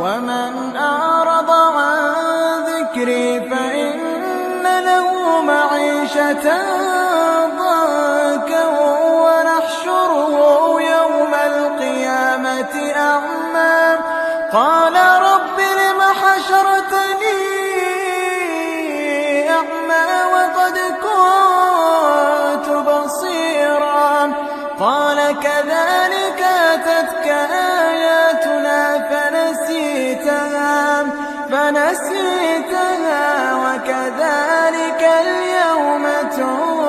ومن أعرض عن ذكري فإن له معيشة ضنكا ونحشره يوم القيامة أعمى قال رب لم حشرتني أعمى وقد كنت بصيرا قال كذلك أتتك آياتنا فنسيتها وكذلك اليوم تنسى